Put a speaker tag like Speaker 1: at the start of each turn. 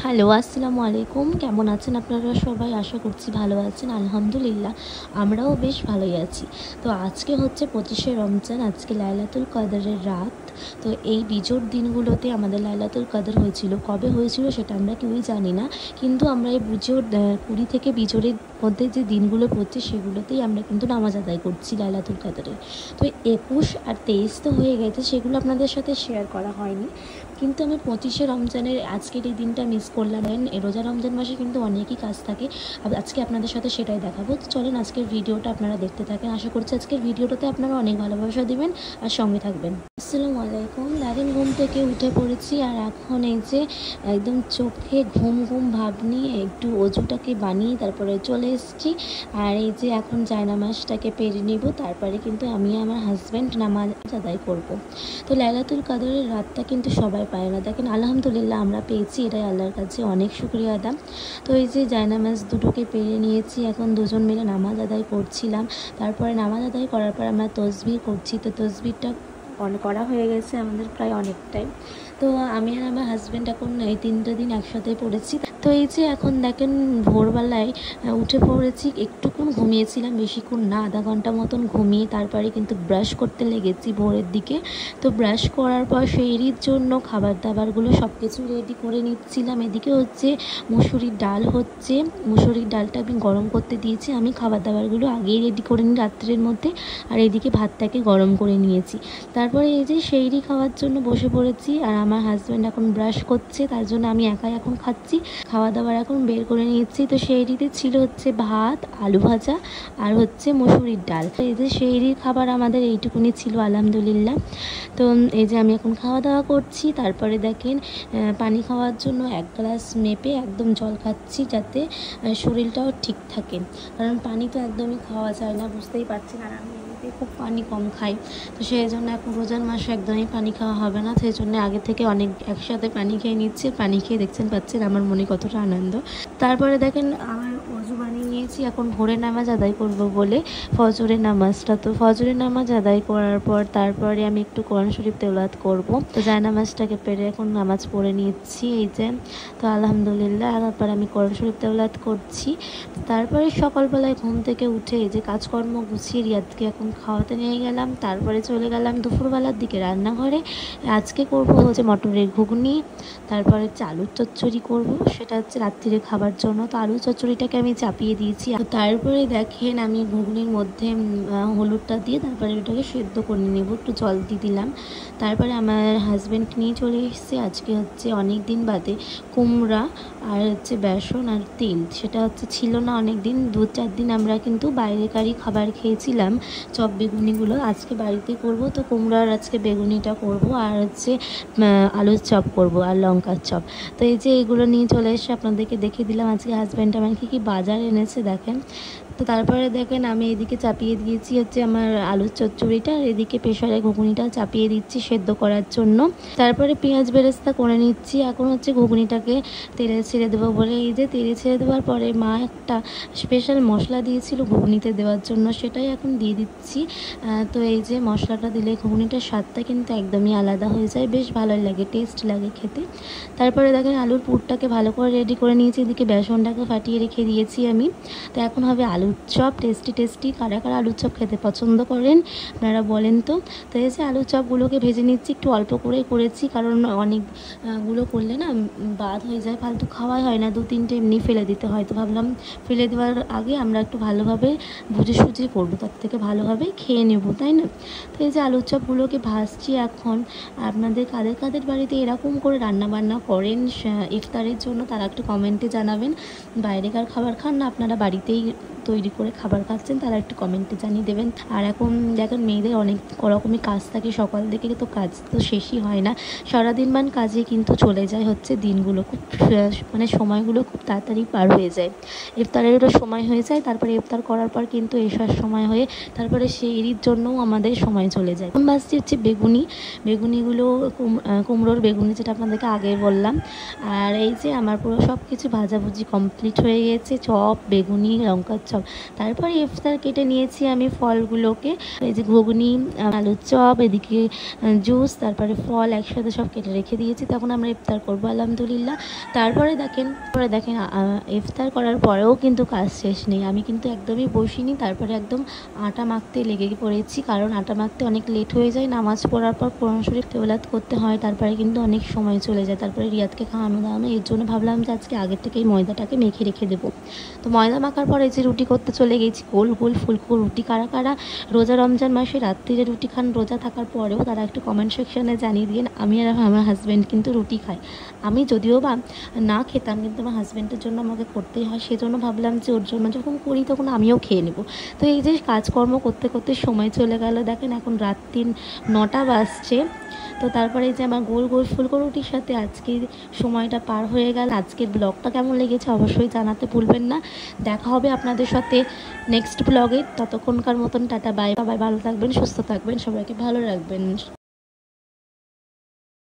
Speaker 1: Hello, আসসালামু আলাইকুম। কেমন আছেন আপনারা সবাই? আশা করছি ভালো আছেন। আলহামদুলিল্লাহ আমরাও বেশ ভালোই আছি। তো আজকে হচ্ছে ২৫শে রমজান, আজকে লাইলাতুল কদরের রাত। তো এই বিজোড় দিনগুলোতে আমাদের লাইলাতুল কদর হয়েছিল। কবে হয়েছিল সেটা আমরা কেউই জানি না। কিন্তু আমরা এই বিজোড় ২০ থেকে বিজোড়ের মধ্যে যে দিনগুলো পড়ছে সেগুলোতেই আমরা কিন্তু নামাজ আদায় করছি লাইলাতুল কদরের। তো ২১ আর ২৩ তো হয়ে গেছে, সেগুলো আপনাদের সাথে শেয়ার করা হয়নি। কিন্তু আমি ২৫শে রমজানের আজকের এই দিনটা মিস করলাম। এই রোজা রমজান মাসে কিন্তু অনেকই কাজ থাকে, আজকে আপনাদের সাথে সেটাই দেখাবো। তো চলেন আজকের ভিডিওটা আপনারা দেখতে থাকেন। আশা করছি আজকের ভিডিওটাতে আপনারা অনেক ভালোবাসা দিবেন আর সঙ্গে থাকবেন। আসসালামু আলাইকুম। দেখেন ঘুম থেকে উঠে পড়েছি আর এখন এই যে একদম চোখে ঘুম ঘুম ভাব নিয়ে একটু অজুটাকে বানিয়ে তারপরে চলে এসেছি। আর এই যে এখন জায়নামাজটাকে পেরে নিব, তারপরে কিন্তু আমি আমার হাজব্যান্ড নামাজ আদায় করব। তো লাইলাতুল কদরের রাতটা কিন্তু সবাই পায় না। দেখেন আলহামদুলিল্লাহ আমরা পেয়েছি, এটাই আল্লাহর কাছে অনেক শুকরিয়া আদা। তো এই যে জায়নামাজ দুটোকে পেরে নিয়েছি, এখন দুজন মিলে নামাজ আদায় করছিলাম। তারপরে নামাজ আদায় করার পর আমরা তসবিহ করছি। তো তসবিহটা করা হয়ে গেছে আমাদের প্রায় অনেকটাই। তো আমি আর আমার হাজব্যান্ড এখন এই 3টা দিন একসাথে পড়েছি। তো এই যে এখন দেখেন ভোরবেলায় উঠে পড়েছি, একটুক্ষণ ঘুমিয়েছিলাম, বেশিক্ষণ না, আধা ঘন্টা মতন ঘুমিয়ে তারপরে কিন্তু ব্রাশ করতে লেগেছি ভোরের দিকে। তো ব্রাশ করার পর সেহরির জন্য খাবার দাবারগুলো সব কিছু রেডি করে নিচ্ছিলাম। এদিকে হচ্ছে মুসুরির ডাল হচ্ছে, মুসুরির ডালটা আমি গরম করতে দিয়েছি। আমি খাবার দাবারগুলো আগেই রেডি করে নিই রাত্রের মধ্যে, আর এদিকে ভাতটাকে গরম করে নিয়েছি। তারপরে এই যে সেহরি খাওয়ার জন্য বসে পড়েছি, আর আমার হাজব্যান্ড এখন ব্রাশ করছে, তার জন্য আমি একাই এখন খাচ্ছি। খাওয়া দাওয়ার এখন বের করে নিচ্ছি। তো সেহরিতে ছিল হচ্ছে ভাত, আলু ভাজা আর হচ্ছে মুসুরির ডাল। এই যে সেহরির খাবার আমাদের এইটুকুনি ছিল আলহামদুলিল্লাহ। তো এই যে আমি এখন খাওয়া দাওয়া করছি। তারপরে দেখেন পানি খাওয়ার জন্য 1 গ্লাস মেপে একদম জল খাচ্ছি, যাতে শরীরটাও ঠিক থাকে, কারণ পানি তো একদমই খাওয়া যায় না, বুঝতেই পারছেন। আর আমি খুব পানি কম খাই, তো সেই জন্য এখন রোজার মাসে একদমই পানি খাওয়া হবে না। সেই জন্য আগে থেকে অনেক একসাথে পানি খেয়ে নিচ্ছি। পানি খেয়ে দেখছেন পাচ্ছেন আমার মনে কতটা আনন্দ। তারপরে দেখেন আমার অজু বানিয়ে নিয়েছি এখন ভোরের নামাজ আদায় করব বলে, ফজরের নামাজটা। তো ফজরের নামাজ আদায় করার পর তারপরে আমি একটু কোরআন শরীফ তেলাওয়াত করব। তো জায়নামাজটাকে পেরে এখন নামাজ পড়ে নিচ্ছি এই যে। তো আলহামদুলিল্লাহ, তারপর আমি কোরআন শরীফ তেলাওয়াত করছি। তারপরে সকালবেলায় ঘুম থেকে উঠে এই যে কাজকর্ম গুছিয়ে রিয়াদকে এখন খাওয়াতে নিয়ে গেলাম। তারপরে চলে গেলাম দুপুরবেলার দিকে রান্নাঘরে। আজকে করব হচ্ছে মটরের ঘুগনি, তারপরে হচ্ছে আলুর চচ্চড়ি করব, সেটা হচ্ছে রাত্রিরে খাবার জন্য। তো আলুর চচ্চড়িটাকে আমি চাপিয়ে দিয়েছি। তারপরে দেখেন আমি ঘুগনির মধ্যে হলুদটা দিয়ে তারপরে ওটাকে সেদ্ধ করে নেব, একটু জল দিয়ে দিলাম। তারপরে আমার হাজব্যান্ড নিয়ে চলে এসেছে। আজকে হচ্ছে অনেক দিন বাদে কুমড়া আর হচ্ছে বেসন আর তেল, সেটা হচ্ছে ছিল না অনেক দিন, 2-4 দিন আমরা কিন্তু বাইরেকারই খাবার খেয়েছিলাম, চপ বেগুনিগুলো। আজকে বাড়িতে করব, তো কুমড়ার আজকে বেগুনিটা করব, আর হচ্ছে আলুর চপ করব আর লঙ্কার চপ। তো এই যে এগুলো নিয়ে চলে এসে আপনাদেরকে দেখিয়ে দিলাম আজকে হাজব্যান্ড আমার কী বাজার এনেছে দেখেন। তো তারপরে দেখেন আমি এদিকে চাপিয়ে দিয়েছি হচ্ছে আমার আলুর চচ্চড়িটা, আর এদিকে প্রেশারে ঘুগনিটা চাপিয়ে দিচ্ছি সেদ্ধ করার জন্য। তারপরে পেঁয়াজ বেরেস্তা করে নিচ্ছি। এখন হচ্ছে ঘুগনিটাকে তেলে ছেড়ে দেবো বলে, এই যে তেলে ছেড়ে দেওয়ার পরে মা একটা স্পেশাল মশলা দিয়েছিল ঘুগনিতে দেওয়ার জন্য, সেটাই এখন দিয়ে দিচ্ছি। তো এই যে মশলাটা দিলে ঘুগনিটার স্বাদটা কিন্তু একদমই আলাদা হয়ে যায়, বেশ ভালোই লাগে, টেস্ট লাগে খেতে। তারপরে দেখেন আলুর পুরটাকে ভালো করে রেডি করে নিয়েছি, এদিকে বেসনটাকে ফাটিয়ে রেখে দিয়েছি আমি। তো এখন হবে আলুর চপ, টেস্টি টেস্টি। কারা কারা আলুর চপ খেতে পছন্দ করেন আপনারা বলেন তো। তো এই যে আলুর চপগুলোকে ভেজে নিচ্ছি, একটু অল্প করে করেছি, কারণ অনেকগুলো করলে না বাদ হয়ে যায়, ফালতু খাওয়াই হয় না, 2-3টে এমনি ফেলে দিতে হয়। তো ভাবলাম ফেলে দেওয়ার আগে আমরা একটু ভালোভাবে বুঝে সুঝে করবো, তার থেকে ভালোভাবে খেয়ে নেবো, তাই না। তো এই যে আলুর চপগুলোকে ভাজছি এখন। আপনাদের কাদের কাদের বাড়িতে এরকম করে রান্নাবান্না করেন ইফতারের জন্য, তারা একটু কমেন্টে জানাবেন। বাইরেকার খাবার খান না আপনারা বাড়িতেই তৈরি করে খাবার খাচ্ছেন, তারা একটু কমেন্টে জানিয়ে দেবেন। আর এখন দেখেন মেয়েদের অনেক রকমই কাজ থাকে, সকাল থেকে তো কাজ তো শেষই হয় না, সারাদিন কাজে কিন্তু চলে যায় হচ্ছে দিনগুলো, খুব সময়গুলো খুব তাড়াতাড়ি পার হয়ে যায়। ইফতারেরও সময় হয়ে যায়, তারপরে ইফতার করার পর কিন্তু এসার সময় হয়ে তারপরে সেহরির জন্যও আমাদের সময় চলে যায়। এখন বাসটি হচ্ছে বেগুনিগুলো কুমড়োর বেগুনি, যেটা আপনাদেরকে আগে বললাম। আর এই যে আমার পুরো সব কিছু ভাজাভুজি কমপ্লিট হয়ে গেছে, চপ বেগুনি লঙ্কার চপ সব। তারপরে ইফতার কেটে নিয়েছি আমি ফলগুলোকে, এই যে ঘুগনি, আলুর চপ, এদিকে জুস, তারপরে ফল একসাথে সব কেটে রেখে দিয়েছি। তখন আমরা ইফতার করবো আলহামদুলিল্লাহ। তারপরে দেখেন ইফতার করার পরেও কিন্তু কাজ শেষ নেই, আমি কিন্তু একদমই বসিনি। তারপরে একদম আটা মাখতে লেগে পড়েছি, কারণ আটা মাখতে অনেক লেট হয়ে যায়, নামাজ পড়ার পর কোরআন শরীফ তেলাওয়াত করতে হয়, তারপরে কিন্তু অনেক সময় চলে যায়, তারপরে রিয়াদকে খাওয়ানো দাওয়ানো। এর জন্য ভাবলাম যে আজকে আগের থেকেই ময়দাটাকে মেখে রেখে দেবো। তো ময়দা মাখার পরে যে রুটি করতে চলে গেছি, গোল গোল ফুলকো রুটি। কারা কারা রোজা রমজান মাসে রাত্রিরে রুটি খান রোজা থাকার পরেও, তারা একটু কমেন্ট সেকশনে জানিয়ে দিন। আমি আর আমার হাজব্যান্ড কিন্তু রুটি খাই। আমি যদিও বা না খেতাম, কিন্তু আমার হাজব্যান্ডের জন্য আমাকে করতেই হয়, সেজন্য ভাবলাম যে ওর জন্য যখন করি তখন আমিও খেয়ে নেব। তো এই যে কাজকর্ম করতে করতে সময় চলে গেল, দেখেন এখন রাত্রি 9টা বাজছে। তো তারপরে যে আমার গোল গোল ফুলকো রুটির সাথে আজকের সময়টা পার হয়ে গেল। আজকের ব্লগটা কেমন লেগেছে অবশ্যই জানাতে ভুলবেন না। দেখা হবে আপনাদের সাথে নেক্সট ব্লগে। ততক্ষণকার মতন টাটা, বাই বাই। ভালো থাকবেন, সুস্থ থাকবেন, সবাইকে ভালো রাখবেন।